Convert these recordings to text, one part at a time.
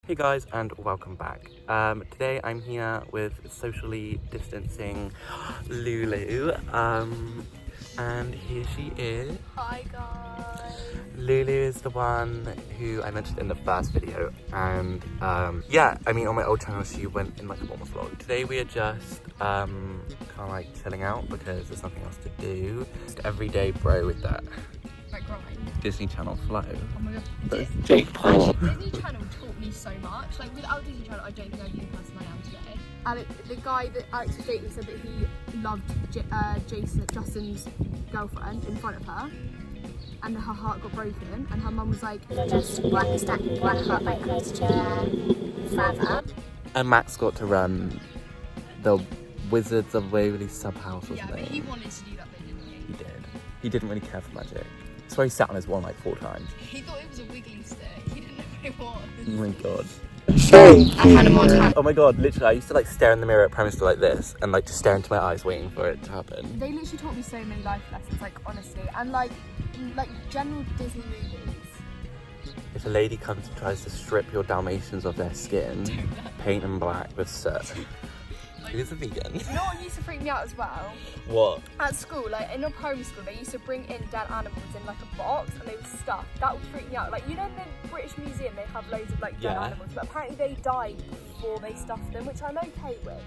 Hey guys, and welcome back. Today I'm here with socially distancing Lulu, and here she is. Hi guys. Lulu is the one who I mentioned in the first video, and yeah, I mean on my old channel she went in like a normal vlog. Today we are just kind of like chilling out because there's nothing else to do. Just everyday bro with that Like grind. Disney Channel flow. Oh my god. Jake Paul. Disney Channel taught me so much. Like without Disney Channel, I don't think I'd be the person I am today. And the guy that Alex was dating said that he loved Justin's girlfriend in front of her, and her heart got broken. And her mum was like, just one heartbreak closer forever. And Max got to run the Wizards of Waverly sub house, wasn't yeah, but he wanted to do that bit, didn't he? He did. He didn't really care for magic. That's why he sat on his wand like 4 times. He thought it was a wiggling stick. He didn't know what it was. Oh my god. I had a more time. Oh my god, literally, I used to like stare in the mirror at primary school like this and like just stare into my eyes waiting for it to happen. They literally taught me so many life lessons, like honestly, and like general Disney movies. If a lady comes and tries to strip your Dalmatians of their skin, paint them black with soot. Who's a vegan? You know what used to freak me out as well? What? At school, like in your primary school, they used to bring in dead animals in like a box and they were stuffed. That would freak me out. Like, you know, in the British Museum, they have loads of like dead animals, but apparently they died before they stuffed them, which I'm okay with.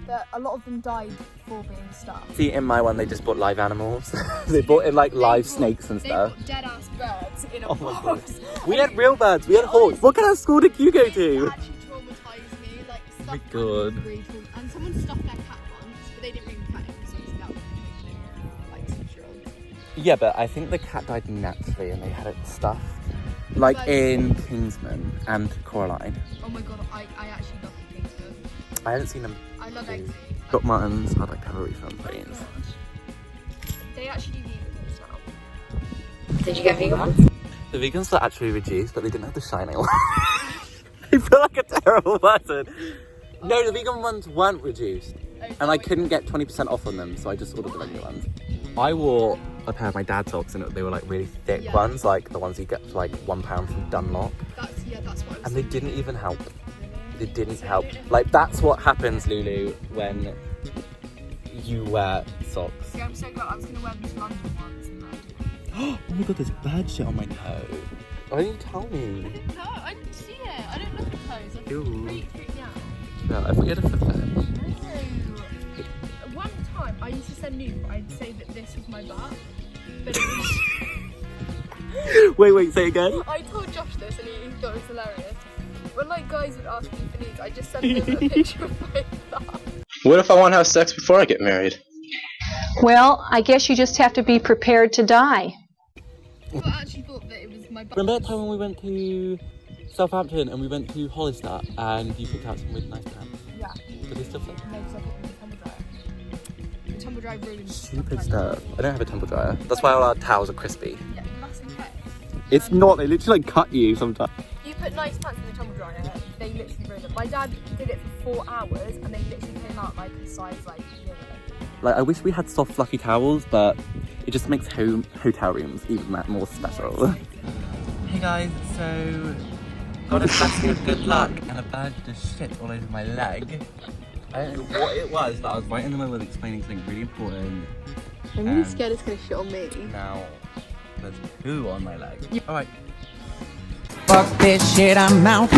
But a lot of them died before being stuffed. See, in my one, they just bought live animals. They bought in like live snakes and stuff. They bought dead ass birds in a Oh my box. god. We had real birds, we had hawks. What kind of school did you go to? It actually traumatised me. Like, Oh my stuffed god. animals really and someone stuffed their cat once, but they didn't bring the cat in, so that was like 6-year-olds. Yeah, but I think the cat died naturally and they had it stuffed. Like But- in Kingsman and Coraline. Oh my god, I actually love the Kingsman. I haven't seen them. I love Eggsy. Doc Martens, I'd like to have a refund, please. They actually do vegan now. Did you get vegan ones? The vegans were actually reduced, but they didn't have the shiny one. I feel like a terrible person. No, the vegan ones weren't reduced. And I couldn't get 20% off on them, so I just ordered the regular ones. I wore a pair of my dad's socks and they were like really thick Yeah. ones, like the ones you get for like £1 from Dunlop. That's what I was And they didn't even help. They didn't help. Like, that's what happens, Lulu, when you wear socks. Yeah, I'm so glad. I was going to wear these London ones and Oh my god, there's bird shit on my toe. Why didn't you tell me? No, I didn't see it. I don't look at toes. I Ew. really freaked me out. No, I thought you had a foot fetish. No. One time, I used to send nude, but I'd say that this was my butt. But it was... Wait, say it again. I told Josh this and he thought it was hilarious. When like guys would ask me for nudes, I just sent them a picture of my butt. What if I want to have sex before I get married? Well, I guess you just have to be prepared to die. I actually thought that it was my butt. Remember that time when we went to Southampton and we went to Hollister and you picked out some really nice pants? Yeah. Do they still fit? No, because I put them in the tumble dryer. The tumble dryer ruined Stupid stuff. I don't have a tumble dryer. That's why all our towels are crispy. Yeah, that's okay. It's not, they literally like cut you sometimes. You put nice pants in the tumble dryer, they literally ruined them. My dad did it for 4 hours and they literally came out like a size like 0. Like, I wish we had soft fluffy towels, but it just makes hotel rooms even that more special. Hey guys, so got a basket of good luck and a bag of shit all over my leg. I don't know what it was, but I was right in the middle of explaining something really important. I'm really scared it's going to shit on me. Now there's poo on my leg. Alright. Fuck this shit, I'm out.